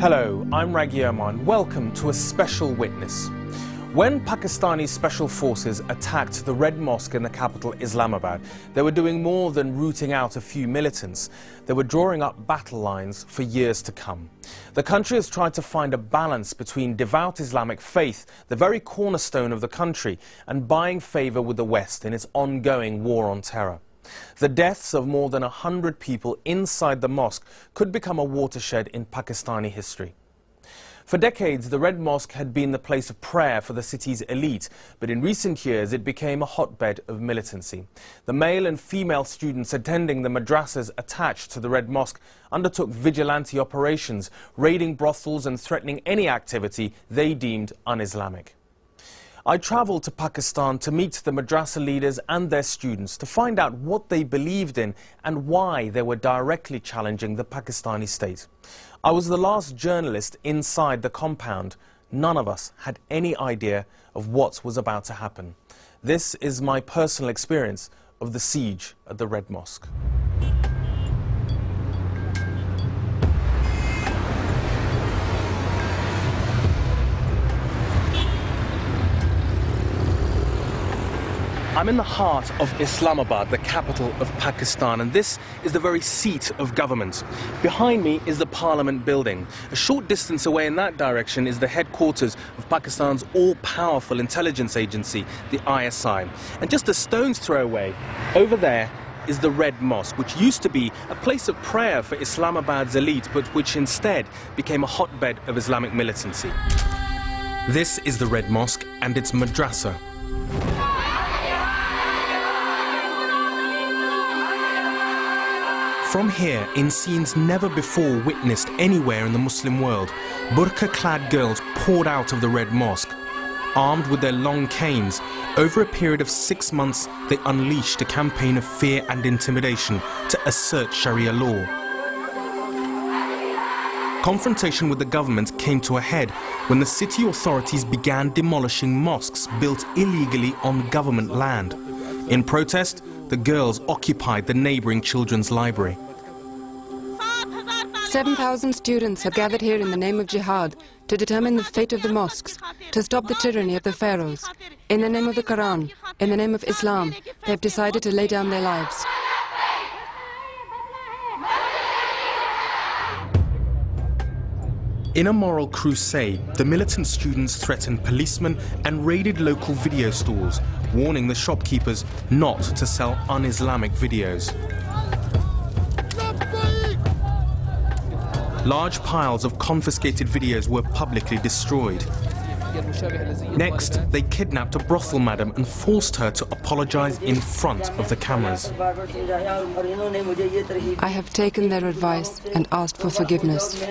Hello, I'm Rageh, and welcome to A Special Witness. When Pakistani special forces attacked the Red Mosque in the capital Islamabad, they were doing more than rooting out a few militants. They were drawing up battle lines for years to come. The country has tried to find a balance between devout Islamic faith, the very cornerstone of the country, and buying favour with the West in its ongoing war on terror. The deaths of more than 100 people inside the mosque could become a watershed in Pakistani history. For decades, the Red Mosque had been the place of prayer for the city's elite, but in recent years it became a hotbed of militancy. The male and female students attending the madrasas attached to the Red Mosque undertook vigilante operations, raiding brothels and threatening any activity they deemed un-Islamic. I travelled to Pakistan to meet the madrasa leaders and their students to find out what they believed in and why they were directly challenging the Pakistani state. I was the last journalist inside the compound. None of us had any idea of what was about to happen. This is my personal experience of the siege at the Red Mosque. I'm in the heart of Islamabad, the capital of Pakistan, and this is the very seat of government. Behind me is the Parliament building. A short distance away in that direction is the headquarters of Pakistan's all-powerful intelligence agency, the ISI. And just a stone's throw away, over there, is the Red Mosque, which used to be a place of prayer for Islamabad's elite, but which instead became a hotbed of Islamic militancy. This is the Red Mosque and its madrasa. From here, in scenes never before witnessed anywhere in the Muslim world, burqa-clad girls poured out of the Red Mosque. Armed with their long canes, over a period of 6 months, they unleashed a campaign of fear and intimidation to assert Sharia law. Confrontation with the government came to a head when the city authorities began demolishing mosques built illegally on government land. In protest, the girls occupied the neighbouring children's library. 7,000 students have gathered here in the name of jihad to determine the fate of the mosques, to stop the tyranny of the pharaohs. In the name of the Quran, in the name of Islam, they have decided to lay down their lives. In a moral crusade, the militant students threatened policemen and raided local video stores, warning the shopkeepers not to sell un-Islamic videos. Large piles of confiscated videos were publicly destroyed. Next, they kidnapped a brothel madam and forced her to apologize in front of the cameras. I have taken their advice and asked for forgiveness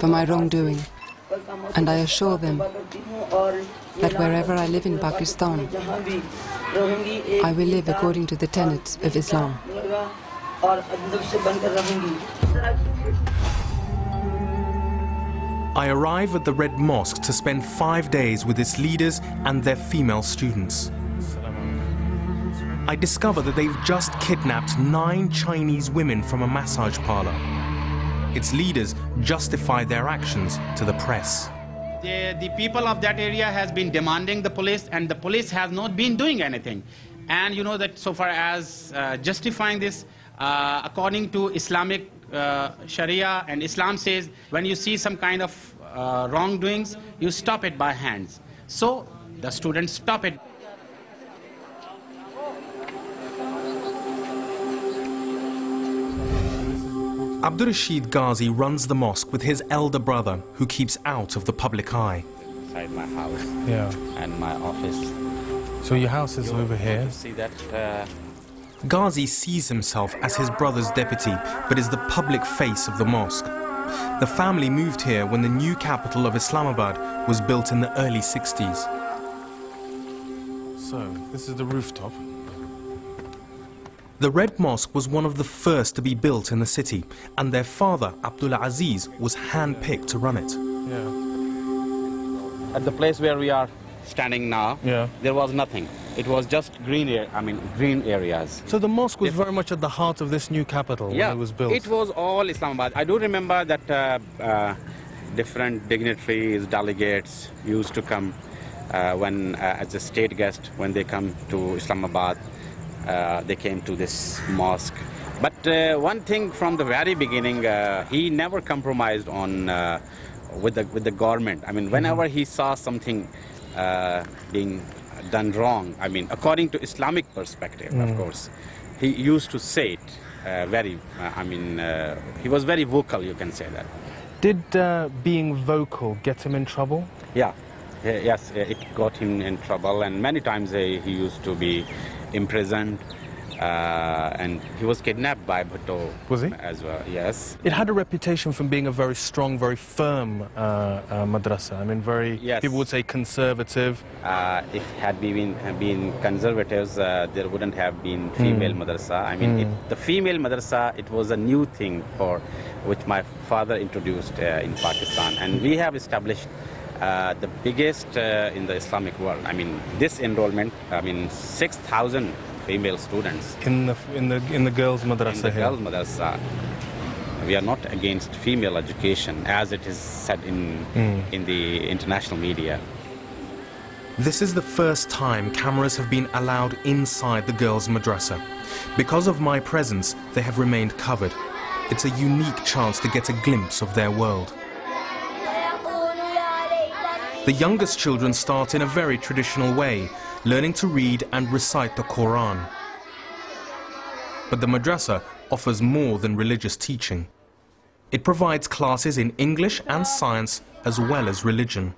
for my wrongdoing, and I assure them that wherever I live in Pakistan, I will live according to the tenets of Islam. I arrive at the Red Mosque to spend 5 days with its leaders and their female students. I discover that they've just kidnapped 9 Chinese women from a massage parlor. Its leaders justify their actions to the press. The people of that area has been demanding the police, and the police has not been doing anything. And you know that so far as justifying this, according to Islamic Sharia, and Islam says when you see some kind of wrongdoings, you stop it by hands. So the students stop it. Abdul Rashid Ghazi runs the mosque with his elder brother, who keeps out of the public eye. Inside my house, and my office. So your house is over here? See that? Ghazi sees himself as his brother's deputy, but is the public face of the mosque. The family moved here when the new capital of Islamabad was built in the early 60s. So, this is the rooftop. The Red Mosque was one of the first to be built in the city, and their father, Abdul Aziz, was hand-picked to run it. At the place where we are standing now, there was nothing. It was just green areas. So the mosque was very much at the heart of this new capital when it was built? It was all Islamabad. I do remember that different dignitaries, delegates used to come as a state guest when they come to Islamabad. They came to this mosque. But one thing from the very beginning, he never compromised on with the government. I mean, whenever he saw something being done wrong, I mean, according to Islamic perspective, of course, he used to say it he was very vocal, you can say that. Did being vocal get him in trouble? Yeah. Yes, it got him in trouble, and many times he used to be imprisoned, and he was kidnapped by Bhutto. Was he? As well, yes. It had a reputation for being a very strong, very firm madrasa. I mean, yes. People would say conservative. If had been conservatives, there wouldn't have been female madrasa. I mean, the female madrasa, it was a new thing for which my father introduced in Pakistan, and we have established the biggest in the Islamic world. I mean, this enrollment, 6,000 female students in the girls' madrasa. In the girls' madrasa. We are not against female education, as it is said in the international media. This is the first time cameras have been allowed inside the girls' madrasa. Because of my presence, they have remained covered. It's a unique chance to get a glimpse of their world. The youngest children start in a very traditional way, learning to read and recite the Quran. But the madrasa offers more than religious teaching. It provides classes in English and science as well as religion.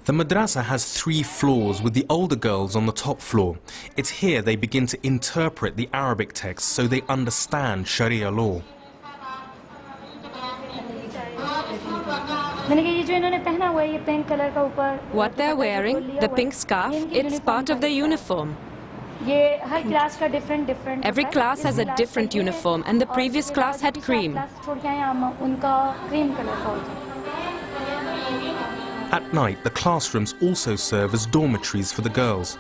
The madrasa has 3 floors with the older girls on the top floor. It's here they begin to interpret the Arabic texts so they understand Sharia law. What they're wearing, the pink scarf, it's part of the uniform. Every class has a different uniform, and the previous class had cream. At night, the classrooms also serve as dormitories for the girls.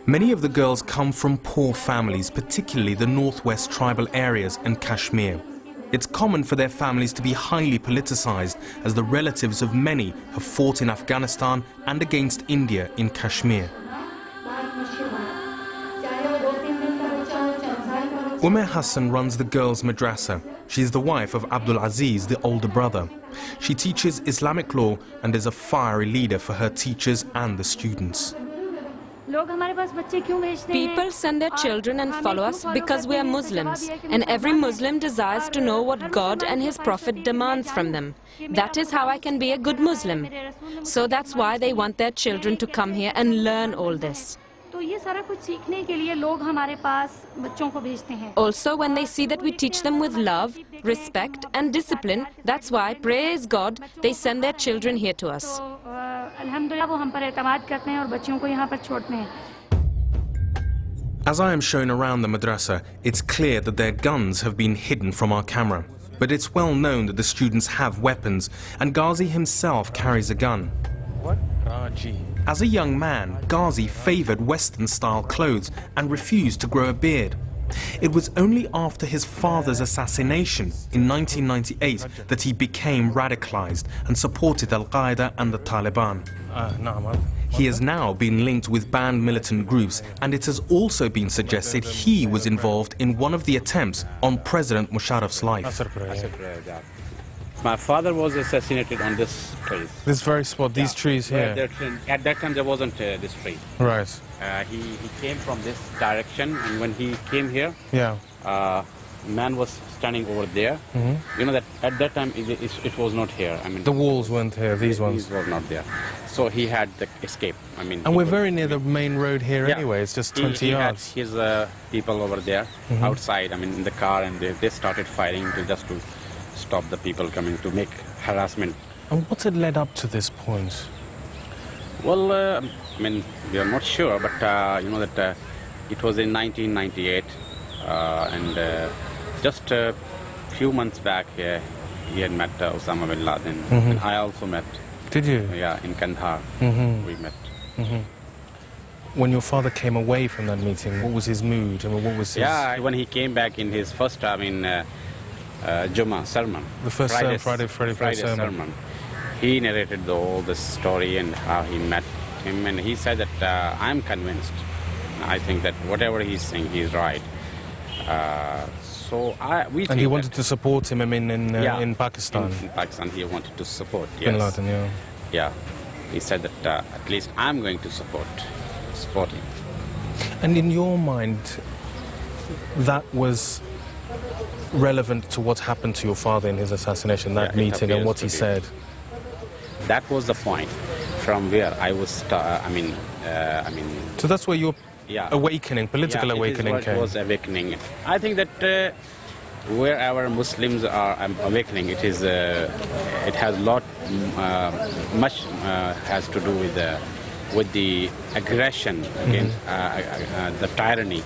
Many of the girls come from poor families, particularly the northwest tribal areas and Kashmir. It's common for their families to be highly politicized, as the relatives of many have fought in Afghanistan and against India in Kashmir. Umair Hassan runs the girls' madrasa. She is the wife of Abdul Aziz, the older brother. She teaches Islamic law and is a fiery leader for her teachers and the students. People send their children and follow us because we are Muslims, and every Muslim desires to know what God and His Prophet demands from them. That is how I can be a good Muslim. So that's why they want their children to come here and learn all this. Also, when they see that we teach them with love, respect and discipline, that's why, praise God, they send their children here to us. As I am shown around the madrasa, it's clear that their guns have been hidden from our camera. But it's well known that the students have weapons, and Ghazi himself carries a gun. What? Rageh. As a young man, Ghazi favoured Western-style clothes and refused to grow a beard. It was only after his father's assassination in 1998 that he became radicalized and supported Al-Qaeda and the Taliban. He has now been linked with banned militant groups, and it has also been suggested he was involved in one of the attempts on President Musharraf's life. My father was assassinated on this place. This very spot, these trees here. At that time there wasn't this tree. Right. He came from this direction, and when he came here, man was standing over there. You know that at that time it was not here. I mean, the walls weren't here. These ones. These were not there. So he had the escape. I mean. And we're very near the main road here anyway. It's just 20 yards. He had his people over there outside. I mean, in the car, and they started fighting just to stop the people coming to make harassment. And what had led up to this point? Well, I mean, we are not sure, but you know that it was in 1998, and just a few months back, he had met Osama bin Laden. And I also met. Did you? Yeah, in Kandahar we met. When your father came away from that meeting, what was his mood? I mean, what was his... Yeah, when he came back in his first Jummah sermon. The first Friday sermon. He narrated all the story and how he met him, and he said that I'm convinced. I think that whatever he's saying, he's right. And he wanted to support him, I mean, in Pakistan. In Pakistan, he wanted to support, yes. Bin Laden, yeah. Yeah. He said that at least I'm going to support him. And in your mind, that was relevant to what happened to your father in his assassination, that meeting and what he said? That was the point from where I was, So that's where your awakening, political awakening came? It was awakening. I think that wherever Muslims are awakening, it has much has to do with the aggression against the tyranny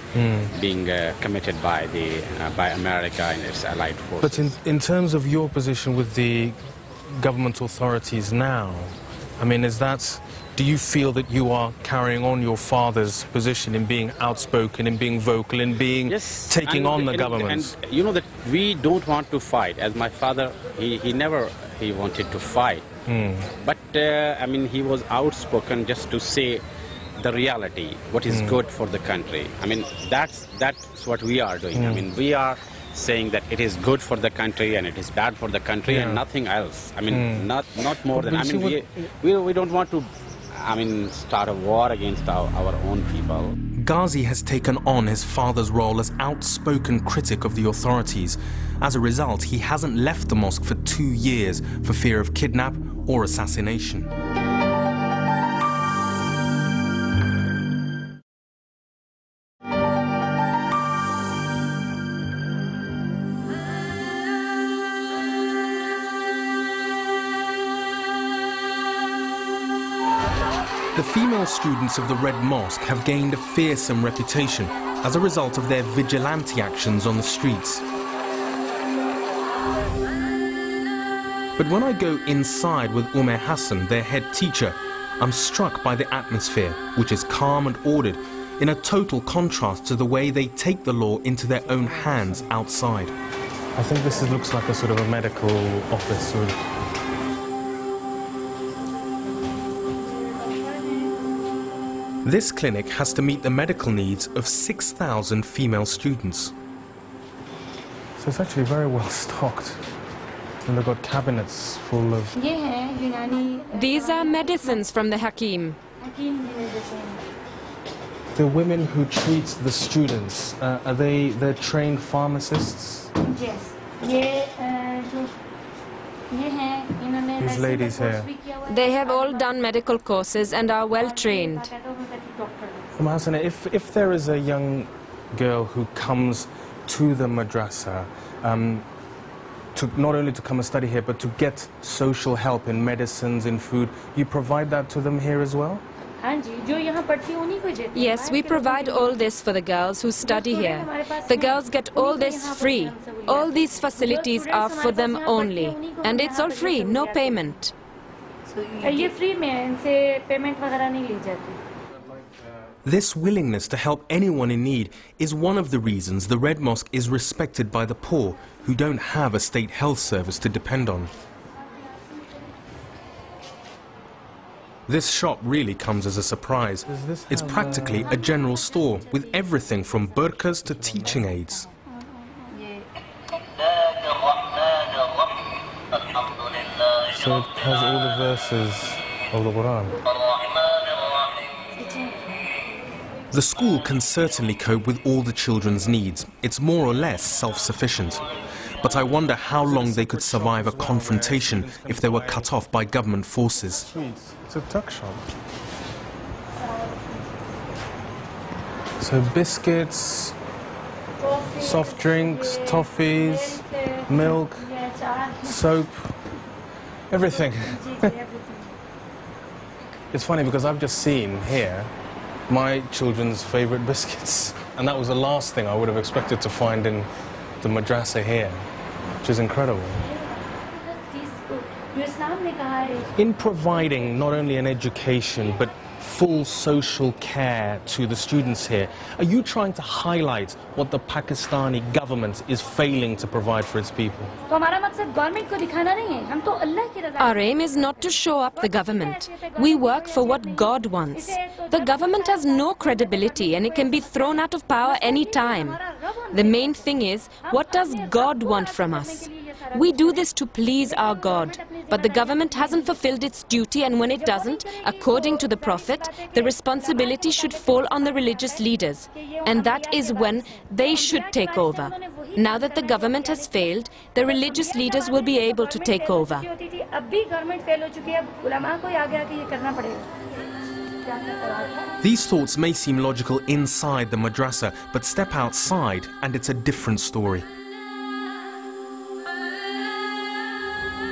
being committed by America and its allied forces. But in terms of your position with the government authorities now, I mean, do you feel that you are carrying on your father's position in being outspoken, in being vocal, in taking on the government? And you know that we don't want to fight. As my father, he never wanted to fight. But I mean, he was outspoken just to say the reality, what is good for the country. I mean, that's what we are doing. I mean, we are saying that it is good for the country and it is bad for the country and nothing else. I mean, not more than. I mean, we don't want to, start a war against our own people. Ghazi has taken on his father's role as outspoken critic of the authorities. As a result, he hasn't left the mosque for 2 years for fear of kidnap or assassination. The female students of the Red Mosque have gained a fearsome reputation as a result of their vigilante actions on the streets. But when I go inside with Omaar Hassan, their head teacher, I'm struck by the atmosphere, which is calm and ordered, in a total contrast to the way they take the law into their own hands outside. I think this looks like a sort of a medical office. This clinic has to meet the medical needs of 6,000 female students. So it's actually very well stocked. And they've got cabinets full of... These are medicines from the Hakim. The women who treat the students, they're trained pharmacists? Yes. These ladies here. They have all done medical courses and are well trained. Hassan, if there is a young girl who comes to the madrasa, not only to come and study here, but to get social help in medicines, in food, you provide that to them here as well? Yes, we provide all this for the girls who study here. The girls get all this free. All these facilities are for them only. And it's all free, no payment. This willingness to help anyone in need is one of the reasons the Red Mosque is respected by the poor who don't have a state health service to depend on. This shop really comes as a surprise. It's practically a general store with everything from burqas to teaching aids. So it has all the verses of the Quran. The school can certainly cope with all the children's needs. It's more or less self-sufficient. But I wonder how long they could survive a confrontation if they were cut off by government forces. It's a tuck shop. So biscuits, soft drinks, toffees, milk, soap, everything. It's funny because I've just seen here my children's favorite biscuits, and that was the last thing I would have expected to find in the madrasa here, which is incredible. In providing not only an education but full social care to the students here, are you trying to highlight what the Pakistani government is failing to provide for its people? Our aim is not to show up the government. We work for what God wants. The government has no credibility and it can be thrown out of power any time. The main thing is, what does God want from us? We do this to please our God, but the government hasn't fulfilled its duty, and when it doesn't, according to the Prophet, the responsibility should fall on the religious leaders, and that is when they should take over. Now that the government has failed, the religious leaders will be able to take over. These thoughts may seem logical inside the madrasa, but step outside and it's a different story.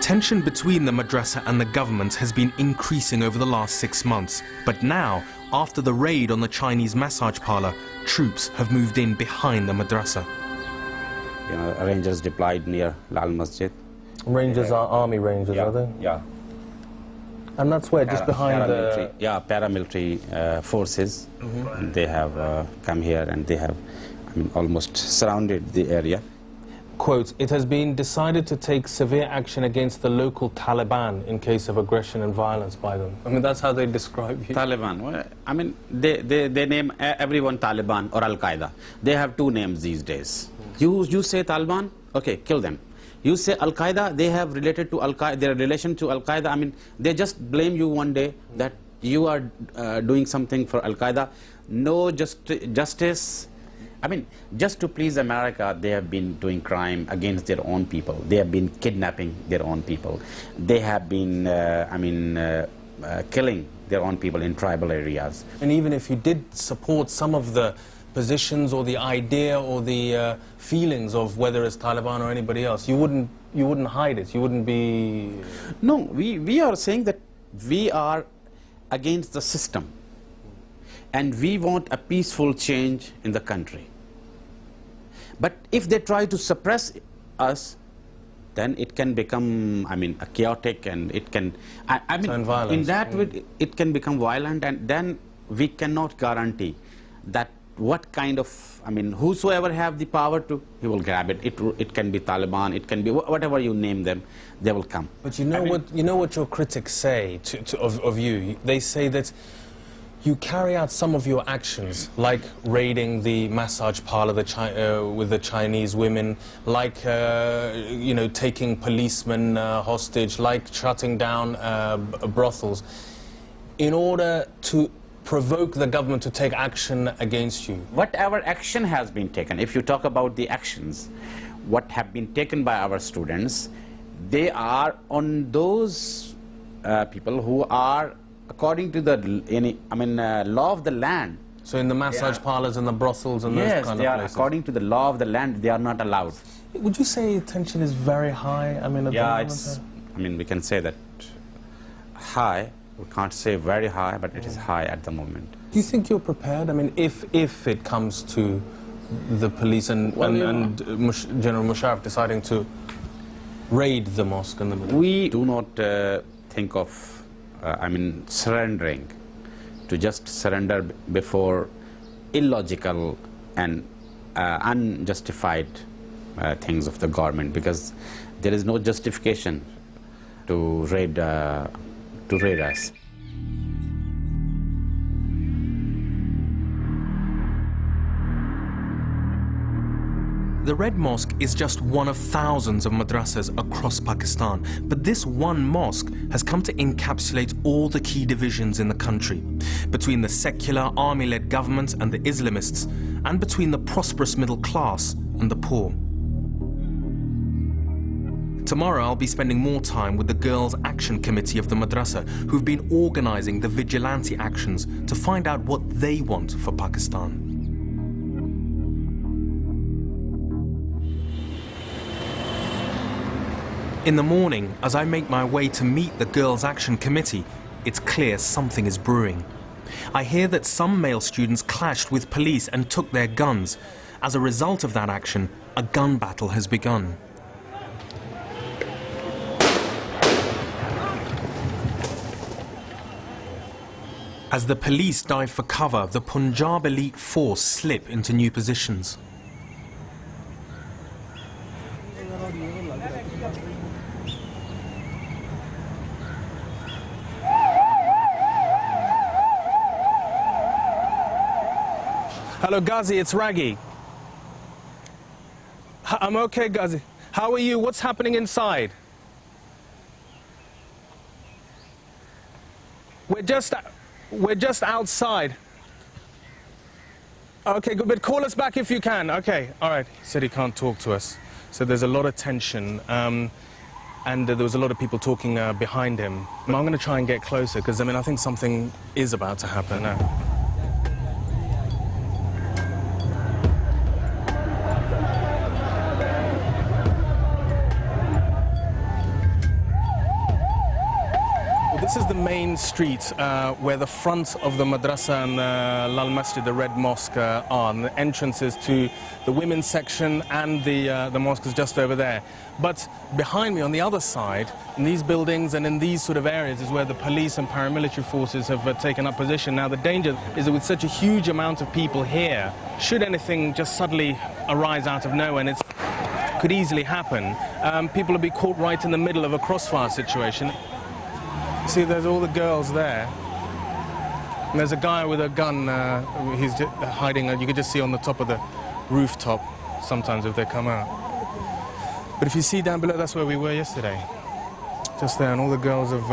Tension between the madrasa and the government has been increasing over the last 6 months. But now, after the raid on the Chinese massage parlor, troops have moved in behind the madrasa. You know, rangers deployed near Lal Masjid. Rangers are army rangers, Yeah, are they? yeah. And that's where, just behind paramilitary, the... Yeah, paramilitary forces. They have come here and they have, almost surrounded the area. Quote, it has been decided to take severe action against the local Taliban in case of aggression and violence by them. I mean, that's how they describe you. Taliban, well, they name everyone Taliban or Al-Qaeda. They have two names these days. You say Taliban, okay, kill them. You say Al-Qaeda, they have related to Al-Qaeda, their relation to Al-Qaeda, they just blame you one day that you are doing something for Al-Qaeda. No justice. Just to please America, they have been doing crime against their own people. They have been kidnapping their own people. They have been, killing their own people in tribal areas. And even if you did support some of the positions or the idea or the feelings of whether it's Taliban or anybody else, you wouldn't hide it. You wouldn't be... No, we are saying that we are against the system. And we want a peaceful change in the country. But if they try to suppress us, then it can become, a chaotic, and it can, in that way, it can become violent, and then we cannot guarantee that what kind of, whosoever have the power to, he will grab it. It can be Taliban, it can be whatever you name them, they will come. But you know what your critics say of you. They say that you carry out some of your actions, like raiding the massage parlor with the Chinese women, like taking policemen hostage, like shutting down brothels, in order to provoke the government to take action against you. Whatever action has been taken, if you talk about the actions, what have been taken by our students, they are on those people who are according to the law of the land. So in the massage parlors and the brothels and those kind of places? Yes, they are according to the law of the land, they are not allowed. Would you say tension is very high? At the moment? We can say that high. We can't say very high, but it is high at the moment. Do you think you're prepared? If it comes to the police and General Musharraf deciding to raid the mosque and the middle? We do not think of surrendering, to just surrender before illogical and unjustified things of the government, because there is no justification to raid us. The Red Mosque is just one of thousands of madrasas across Pakistan, but this one mosque has come to encapsulate all the key divisions in the country, between the secular, army-led government and the Islamists, and between the prosperous middle class and the poor. Tomorrow I'll be spending more time with the Girls' Action Committee of the madrasa, who've been organizing the vigilante actions to find out what they want for Pakistan. In the morning, as I make my way to meet the Girls' Action Committee, it's clear something is brewing. I hear that some male students clashed with police and took their guns. As a result of that action, a gun battle has begun. As the police dive for cover, the Punjab elite force slip into new positions. Hello, Ghazi, it's Rageh. I'm okay, Ghazi. How are you? What's happening inside? We're just outside. Okay, good, but call us back if you can. Okay, all right. He said he can't talk to us. So there's a lot of tension, and there was a lot of people talking behind him. I'm going to try and get closer, because, I mean, I think something is about to happen now. This is the main street where the front of the madrasa and Lal Masjid, the Red Mosque, are. And the entrances to the women's section and the mosque is just over there. But behind me on the other side, in these buildings and in these sort of areas, is where the police and paramilitary forces have taken up position. Now, the danger is that with such a huge amount of people here, should anything just suddenly arise out of nowhere, and it could easily happen, people will be caught right in the middle of a crossfire situation. See, there's all the girls there. And there's a guy with a gun, he's just hiding, you can just see on the top of the rooftop sometimes if they come out. But if you see down below, that's where we were yesterday. Just there, and all the girls have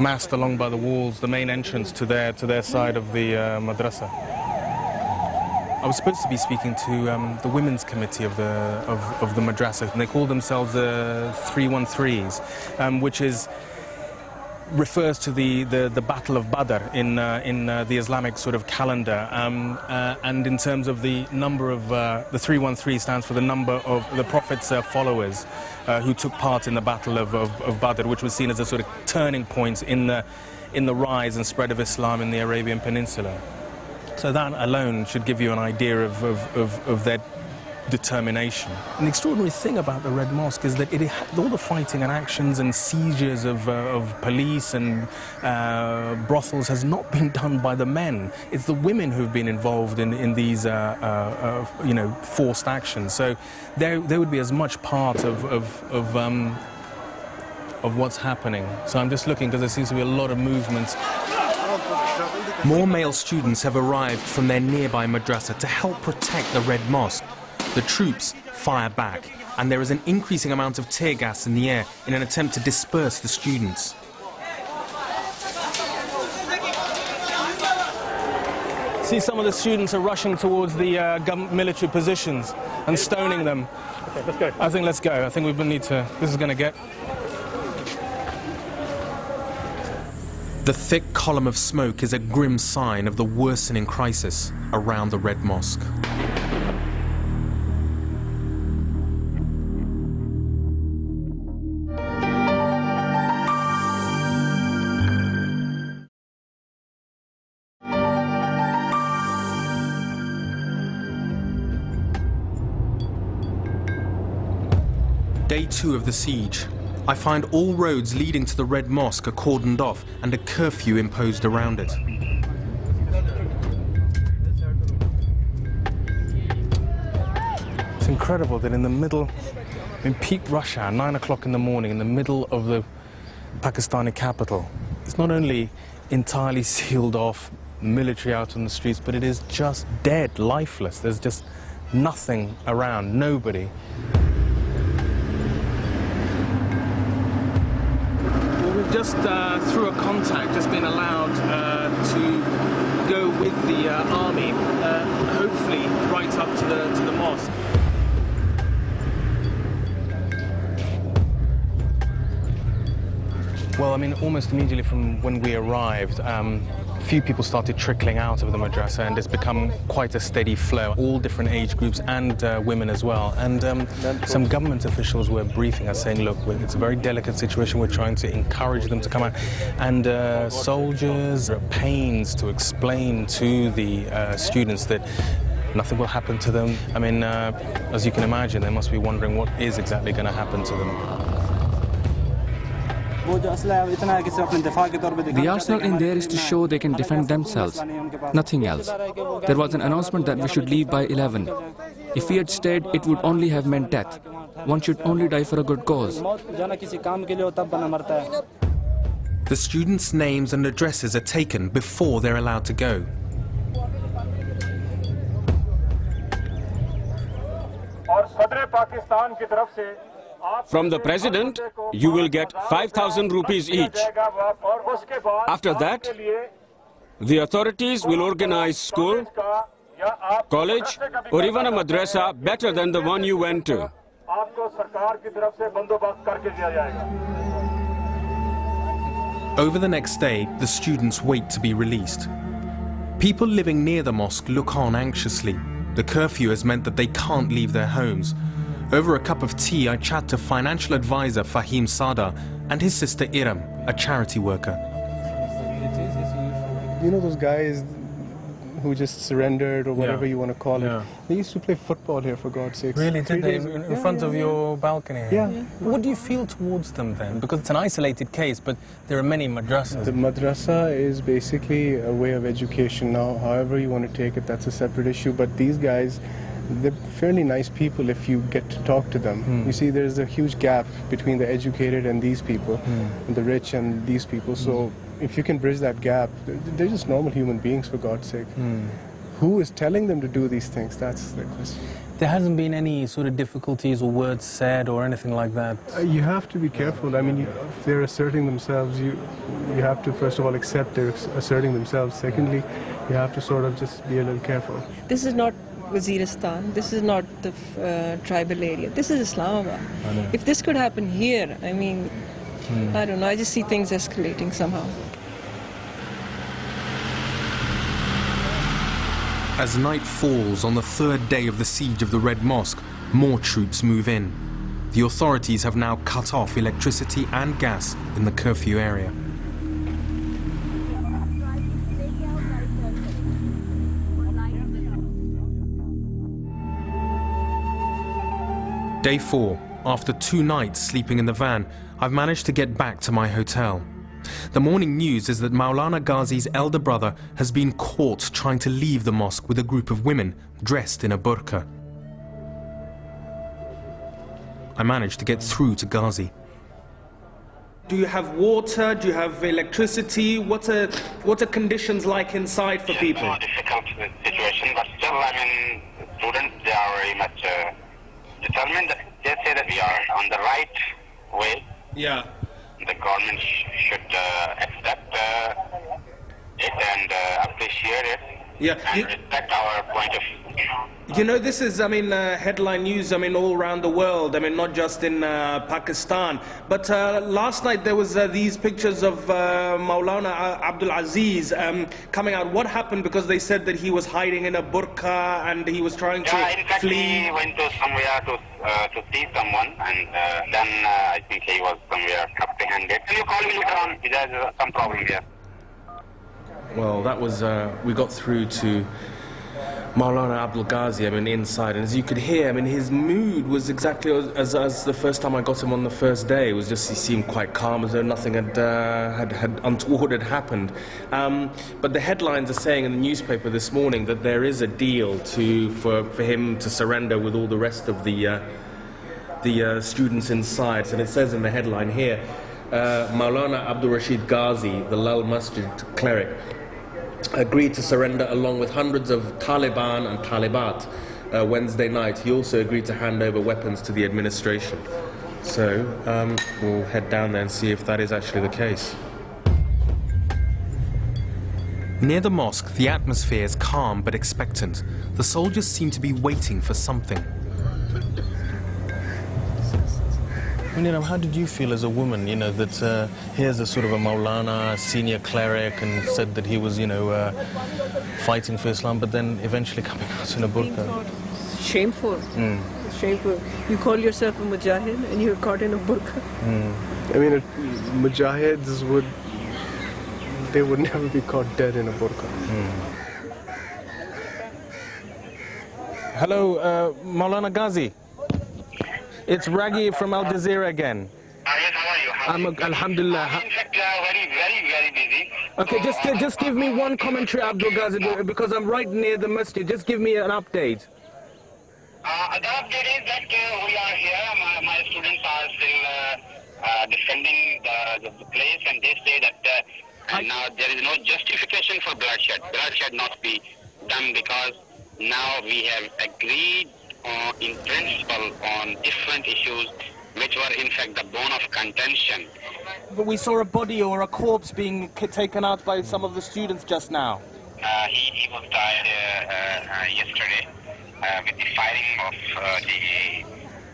massed along by the walls, the main entrance to their side of the madrasa. I was supposed to be speaking to the women's committee of the madrasa, and they call themselves 313s, which refers to the Battle of Badr in the Islamic sort of calendar, and in terms of the number of the 313 stands for the number of the Prophet's followers who took part in the Battle of Badr, which was seen as a sort of turning point in the rise and spread of Islam in the Arabian Peninsula. So that alone should give you an idea of their determination. And the extraordinary thing about the Red Mosque is that all the fighting and actions and seizures of police and brothels has not been done by the men. It's the women who've been involved in these you know, forced actions. So they would be as much part of what's happening. So I'm just looking, because there seems to be a lot of movement. More male students have arrived from their nearby madrasa to help protect the Red Mosque. The troops fire back, and there is an increasing amount of tear gas in the air in an attempt to disperse the students. See, some of the students are rushing towards the military positions and stoning them. Okay, let's go. I think let's go. I think we need to. This is going to get. The thick column of smoke is a grim sign of the worsening crisis around the Red Mosque. Day 2 of the siege. I find all roads leading to the Red Mosque are cordoned off and a curfew imposed around it. It's incredible that in the middle, in peak rush hour, 9 o'clock in the morning, in the middle of the Pakistani capital, it's not only entirely sealed off, military out on the streets, but it is just dead, lifeless. There's just nothing around, nobody. Just through a contact, just been allowed to go with the army, hopefully right up to the mosque. Well, I mean, almost immediately from when we arrived, a few people started trickling out of the madrasa, and it's become quite a steady flow, all different age groups and women as well. And some government officials were briefing us saying, look, it's a very delicate situation, we're trying to encourage them to come out. And soldiers are at pains to explain to the students that nothing will happen to them. I mean, as you can imagine, they must be wondering what is exactly going to happen to them. The arsenal in there is to show they can defend themselves, nothing else. There was an announcement that we should leave by 11. If we had stayed, it would only have meant death. One should only die for a good cause. The students' names and addresses are taken before they're allowed to go. From the president, you will get 5,000 rupees each. After that, the authorities will organize school, college, or even a madrasa better than the one you went to. Over the next day, the students wait to be released. People living near the mosque look on anxiously. The curfew has meant that they can't leave their homes. Over a cup of tea, I chat to financial advisor Fahim Sada and his sister Iram, a charity worker. You know those guys who just surrendered or whatever you want to call it? They used to play football here, for God's sake. Really, did they? In front of your balcony here? Yeah. What do you feel towards them then? Because it's an isolated case, but there are many madrasas. The madrasa is basically a way of education now. However you want to take it, that's a separate issue. But these guys, they're fairly nice people if you get to talk to them. You see, there's a huge gap between the educated and these people, and the rich and these people. So if you can bridge that gap, they're just normal human beings, for God's sake. Who is telling them to do these things? That's the question. There hasn't been any sort of difficulties or words said or anything like that? You have to be careful. I mean, if they're asserting themselves, you have to, first of all, accept they're asserting themselves. Secondly, you have to sort of just be a little careful. This is not Waziristan. This is not the tribal area. This is Islamabad. If this could happen here, I mean, I don't know, I just see things escalating somehow. As night falls on the third day of the siege of the Red Mosque, more troops move in. The authorities have now cut off electricity and gas in the curfew area. Day 4. After 2 nights sleeping in the van, I've managed to get back to my hotel. The morning news is that Maulana Ghazi's elder brother has been caught trying to leave the mosque with a group of women dressed in a burqa. I managed to get through to Ghazi. Do you have water? Do you have electricity? What are conditions like inside for people? It's a difficult situation, but still, I mean, students, they are very much determined. They say that we are on the right way. Yeah. The government should accept it and appreciate it. Yeah. And respect our point of view. You know, this is, I mean, headline news, I mean, all around the world, I mean, not just in Pakistan. But last night there was these pictures of Maulana Abdul Aziz coming out. What happened? Because they said that he was hiding in a burqa and he was trying to flee. He went to somewhere to see someone, and then I think he was somewhere apprehended. Can you call me later on? There's some problem here. Well, that was, we got through to Maulana Abdul Ghazi, I mean, inside, and as you could hear, I mean, his mood was exactly as the first time I got him on the first day. It was just, he seemed quite calm, as though nothing had untoward had happened. But the headlines are saying in the newspaper this morning that there is a deal for him to surrender with all the rest of the students inside. And it says in the headline here, Maulana Abdul Rashid Ghazi, the Lal Masjid cleric, agreed to surrender along with hundreds of Taliban and Talibat Wednesday night. He also agreed to hand over weapons to the administration. So we'll head down there and see if that is actually the case. Near the mosque, the atmosphere is calm but expectant. The soldiers seem to be waiting for something. Munira, how did you feel as a woman, you know, that here's a sort of a Maulana, senior cleric, and said that he was, you know, fighting for Islam, but then eventually coming out in a burqa? Shameful. Shameful. You call yourself a mujahid and you're caught in a burqa. I mean, mujahids would never be caught dead in a burqa. Hello, Maulana Ghazi. It's Rageh from Al Jazeera again. Yes, how are you? Alhamdulillah. In fact, very busy. Okay, just give me one commentary, Abdul Ghazi, because I'm right near the masjid. Just give me an update. The update is that we are here. My students are still defending the place, and they say that now there is no justification for bloodshed. Bloodshed not be done because now we have agreed in principle on different issues which were in fact the bone of contention. But we saw a body or a corpse being taken out by some of the students just now. He was died yesterday with the firing of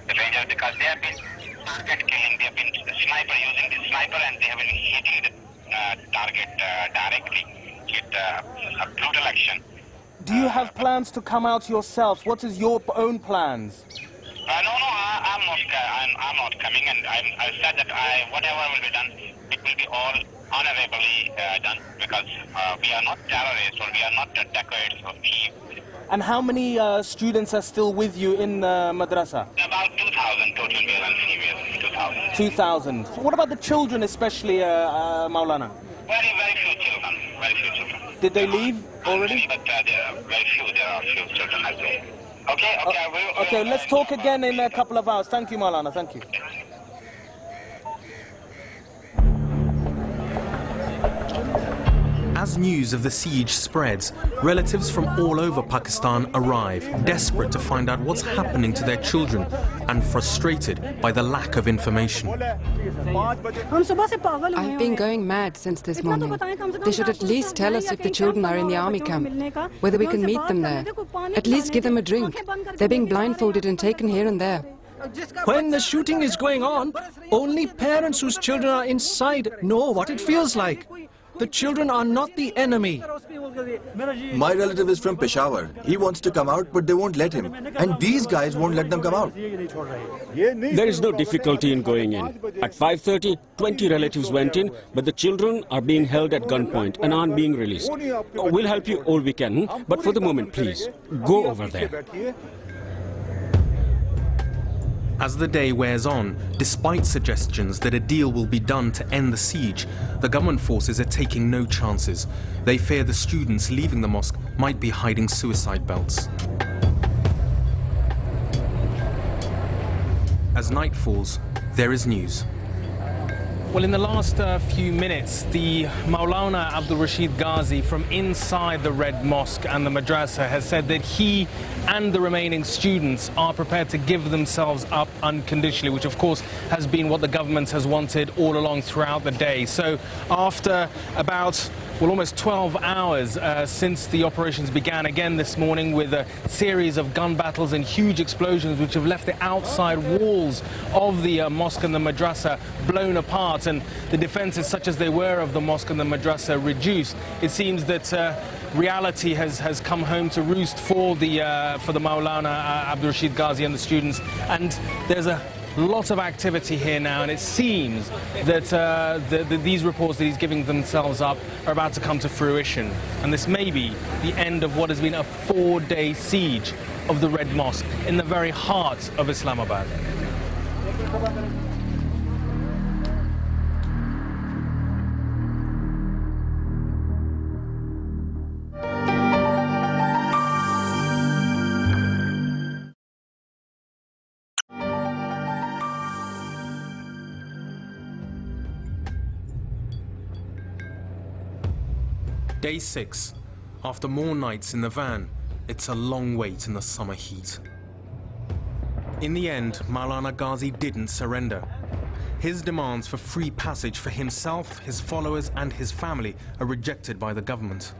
the Rangers, because they have been target killing. They have been using the sniper, and they have been hitting the target directly with a brutal action. Do you have plans to come out yourself? What is your own plans? No, I'm not coming, and I said that whatever will be done, it will be all honorably done, because we are not terrorists, or we are not dacoits or thieves. And how many students are still with you in the madrasa? About 2,000 total, male and female, 2,000. 2,000. What about the children, especially, Maulana? Very few children. Did they leave already? But there are very few. There are few children as well. Okay, let's talk again in a couple of hours. Thank you, Maulana. Thank you. As news of the siege spreads, relatives from all over Pakistan arrive, desperate to find out what's happening to their children and frustrated by the lack of information. I've been going mad since this morning. They should at least tell us if the children are in the army camp, whether we can meet them there. At least give them a drink. They're being blindfolded and taken here and there. When the shooting is going on, only parents whose children are inside know what it feels like. The children are not the enemy. My relative is from Peshawar. He wants to come out, but they won't let him. And these guys won't let them come out. There is no difficulty in going in. At 5:30, 20 relatives went in, but the children are being held at gunpoint and aren't being released. We'll help you all we can, but for the moment, please, go over there. As the day wears on, despite suggestions that a deal will be done to end the siege, the government forces are taking no chances. They fear the students leaving the mosque might be hiding suicide belts. As night falls, there is news. Well, in the last few minutes, the Maulana Abdul Rashid Ghazi from inside the Red Mosque and the madrasa has said that he and the remaining students are prepared to give themselves up unconditionally, which of course has been what the government has wanted all along throughout the day. So after about almost 12 hours since the operations began again this morning, with a series of gun battles and huge explosions which have left the outside walls of the mosque and the madrasa blown apart, and the defenses such as they were of the mosque and the madrasa reduced, it seems that reality has come home to roost for the Maulana Abdul Rashid Ghazi and the students, and there's a lot of activity here now, and it seems that these reports that he's giving themselves up are about to come to fruition, and this may be the end of what has been a 4-day siege of the Red Mosque in the very heart of Islamabad. Day 6. After more nights in the van, it's a long wait in the summer heat. In the end, Maulana Ghazi didn't surrender. His demands for free passage for himself, his followers and his family are rejected by the government.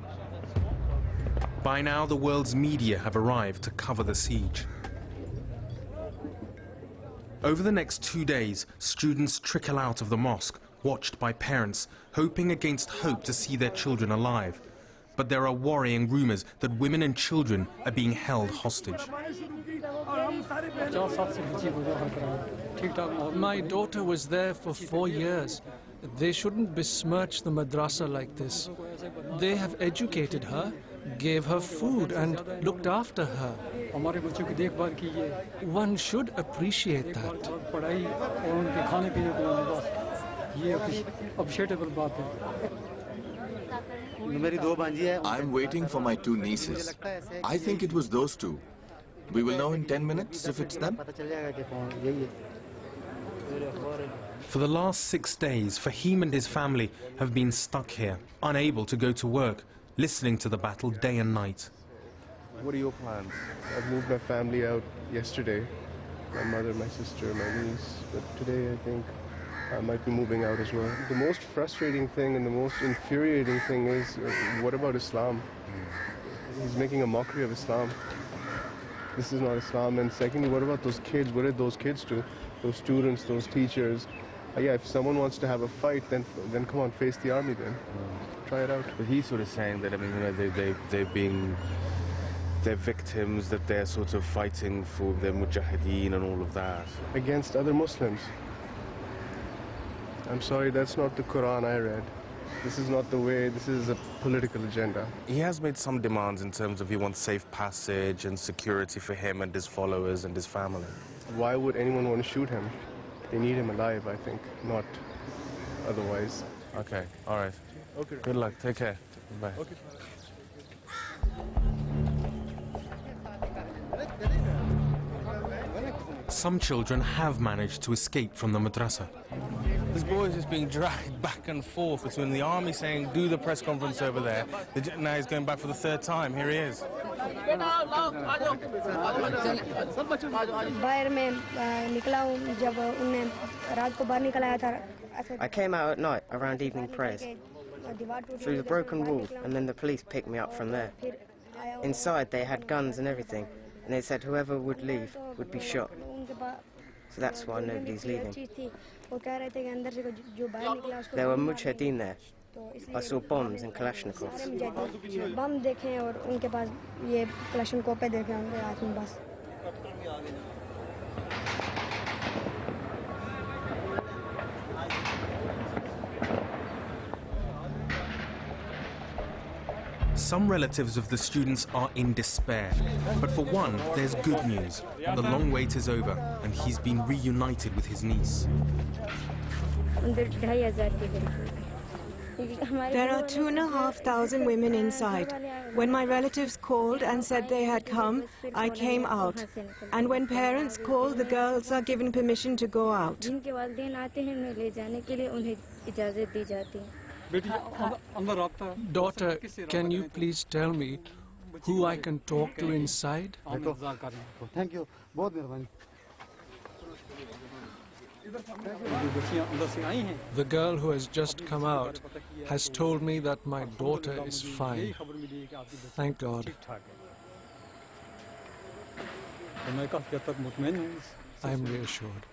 By now, the world's media have arrived to cover the siege. Over the next 2 days, students trickle out of the mosque, watched by parents, hoping against hope to see their children alive. But there are worrying rumors that women and children are being held hostage. My daughter was there for 4 years. They shouldn't besmirch the madrasa like this. They have educated her, gave her food and looked after her. One should appreciate that. I'm waiting for my two nieces. I think it was those two. We will know in 10 minutes if it's them. For the last 6 days, Fahim and his family have been stuck here, unable to go to work, listening to the battle day and night. What are your plans? I've moved my family out yesterday. My mother, my sister, my niece. But today I think I might be moving out as well. The most frustrating thing and the most infuriating thing is, what about Islam? He's making a mockery of Islam. This is not Islam. And secondly, what about those kids? What did those kids do? Those students, those teachers. Yeah, if someone wants to have a fight, then come on, face the army then. Try it out. But he's sort of saying that, I mean, you know, they're victims, that they're sort of fighting for their mujahideen and all of that. Against other Muslims. I'm sorry, that's not the Quran I read. This is not the way, this is a political agenda. He has made some demands in terms of he wants safe passage and security for him and his followers and his family. Why would anyone want to shoot him? They need him alive, I think, not otherwise. Okay, all right. Okay. Good luck, take care. Bye. Okay. Some children have managed to escape from the madrasa. This boy is just being dragged back and forth between the army saying, do the press conference over there. Now he's going back for the third time. Here he is. I came out at night around evening prayers through the broken wall, and then the police picked me up from there. Inside they had guns and everything, and they said whoever would leave would be shot. So that's why nobody's leaving. There were mujahideen there. I saw bombs and Kalashnikovs. Some relatives of the students are in despair. But for one, there's good news. The long wait is over, and he's been reunited with his niece. There are 2,500 women inside. When my relatives called and said they had come, I came out. And when parents call, the girls are given permission to go out. Daughter, can you please tell me who I can talk to inside? Thank you. The girl who has just come out has told me that my daughter is fine. Thank God. I am reassured.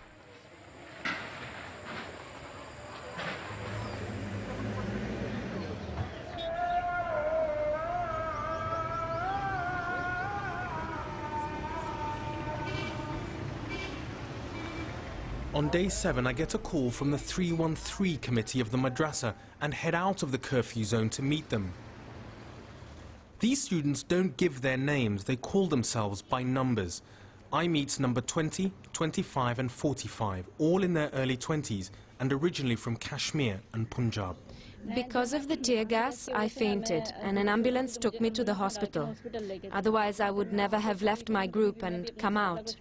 On day 7, I get a call from the 313 committee of the madrasa and head out of the curfew zone to meet them. These students don't give their names, they call themselves by numbers. I meet number 20, 25 and 45, all in their early 20s and originally from Kashmir and Punjab. Because of the tear gas, I fainted and an ambulance took me to the hospital. Otherwise, I would never have left my group and come out.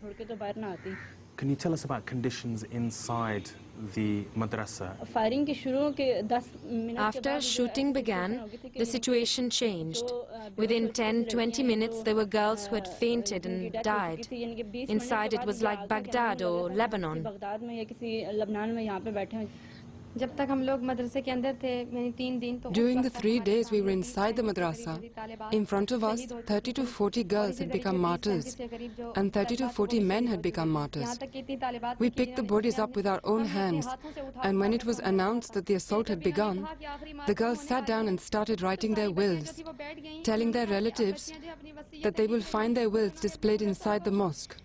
Can you tell us about conditions inside the madrasa? After shooting began, the situation changed. Within 10-20 minutes, there were girls who had fainted and died. Inside, it was like Baghdad or Lebanon. During the 3 days we were inside the madrasa, in front of us 30 to 40 girls had become martyrs and 30 to 40 men had become martyrs. We picked the bodies up with our own hands, and when it was announced that the assault had begun, the girls sat down and started writing their wills, telling their relatives that they will find their wills displayed inside the mosque.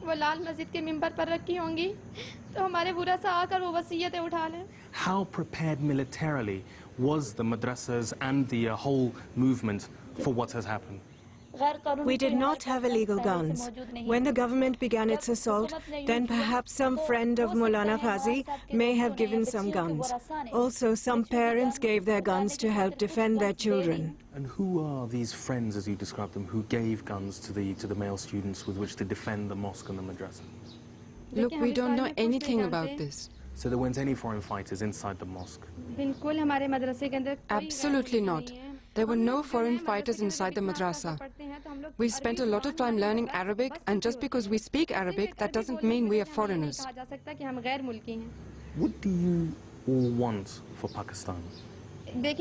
वो लाल मस्जिद के मिंबर पर रखी होंगी तो हमारे बुरा सा आकर वो वसीयतें उठा लें. How prepared militarily was the madrasas and the whole movement for what has happened? We did not have illegal guns. When the government began its assault, then perhaps some friend of Maulana Ghazi may have given some guns. Also, some parents gave their guns to help defend their children. And who are these friends, as you describe them, who gave guns to the male students with which to defend the mosque and the madrasa? Look, we don't know anything about this. So there weren't any foreign fighters inside the mosque? Absolutely not. There were no foreign fighters inside the madrasa. We spent a lot of time learning Arabic, and just because we speak Arabic, that doesn't mean we are foreigners. What do you all want for Pakistan? We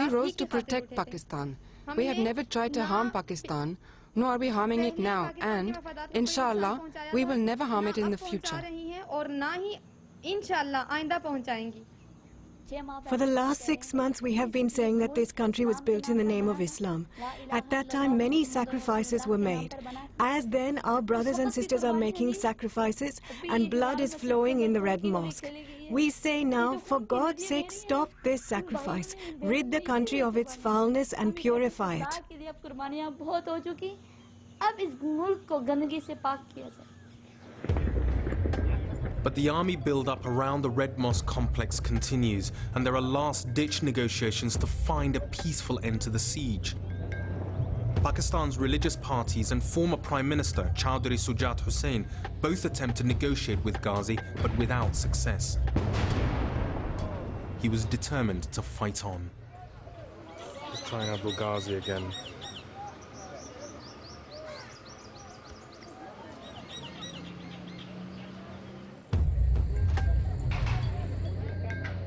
rose to protect Pakistan. We have never tried to harm Pakistan, nor are we harming it now, and, inshallah, we will never harm it in the future. For the last 6 months, we have been saying that this country was built in the name of Islam. At that time, many sacrifices were made. As then, our brothers and sisters are making sacrifices, and blood is flowing in the Red Mosque. We say now, for God's sake, stop this sacrifice. Rid the country of its foulness and purify it. But the army build-up around the Red Mosque complex continues, and there are last-ditch negotiations to find a peaceful end to the siege. Pakistan's religious parties and former Prime Minister Chaudhry Sujat Hussain both attempt to negotiate with Ghazi, but without success. He was determined to fight on. Let's try Abdul Ghazi again.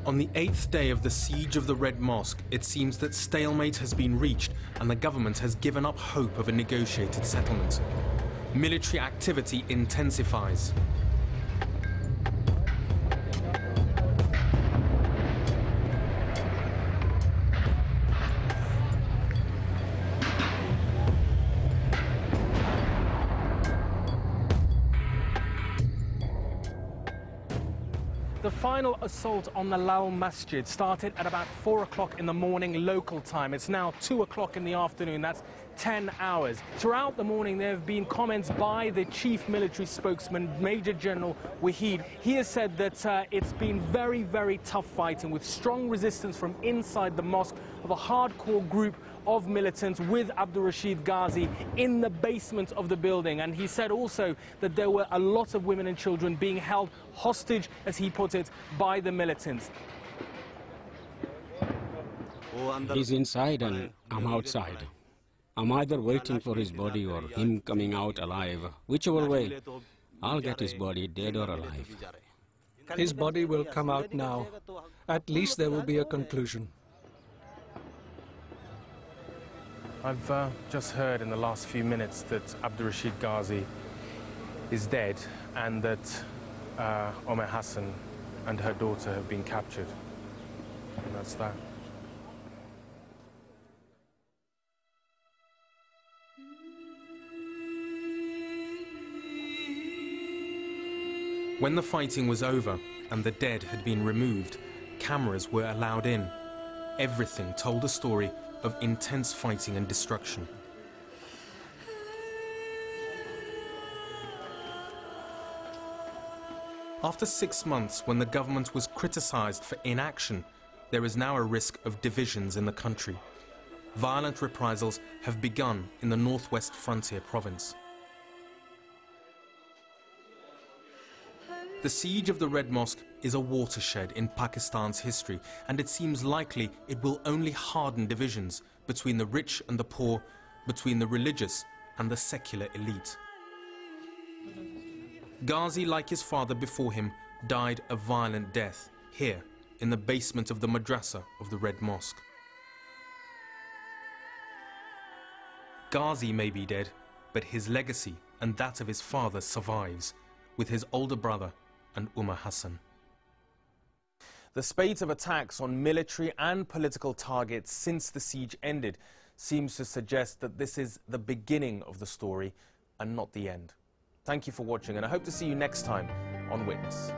On the 8th day of the siege of the Red Mosque, it seems that stalemate has been reached and the government has given up hope of a negotiated settlement. Military activity intensifies. The final assault on the Lal Masjid started at about 4 o'clock in the morning local time. It's now 2 o'clock in the afternoon. That's 10 hours. Throughout the morning, there have been comments by the chief military spokesman, Major General Wahid. He has said that it's been very, very tough fighting with strong resistance from inside the mosque of a hardcore group of militants with Abdul Rashid Ghazi in the basement of the building. And he said also that there were a lot of women and children being held hostage, as he put it, by the militants. He's inside and I'm outside. I'm either waiting for his body or him coming out alive. Whichever way, I'll get his body dead or alive. His body will come out now. At least there will be a conclusion. I've just heard in the last few minutes that Abdul Rashid Ghazi is dead and that Omaar Hassan and her daughter have been captured. And that's that. When the fighting was over and the dead had been removed, cameras were allowed in. Everything told a story of intense fighting and destruction. After 6 months, when the government was criticized for inaction, there is now a risk of divisions in the country. Violent reprisals have begun in the northwest frontier province. The siege of the Red Mosque is a watershed in Pakistan's history, and it seems likely it will only harden divisions between the rich and the poor, between the religious and the secular elite. Ghazi, like his father before him, died a violent death here in the basement of the madrasa of the Red Mosque. Ghazi may be dead, but his legacy and that of his father survives, with his older brother and Omaar Hassan. The spate of attacks on military and political targets since the siege ended seems to suggest that this is the beginning of the story and not the end. Thank you for watching, and I hope to see you next time on Witness.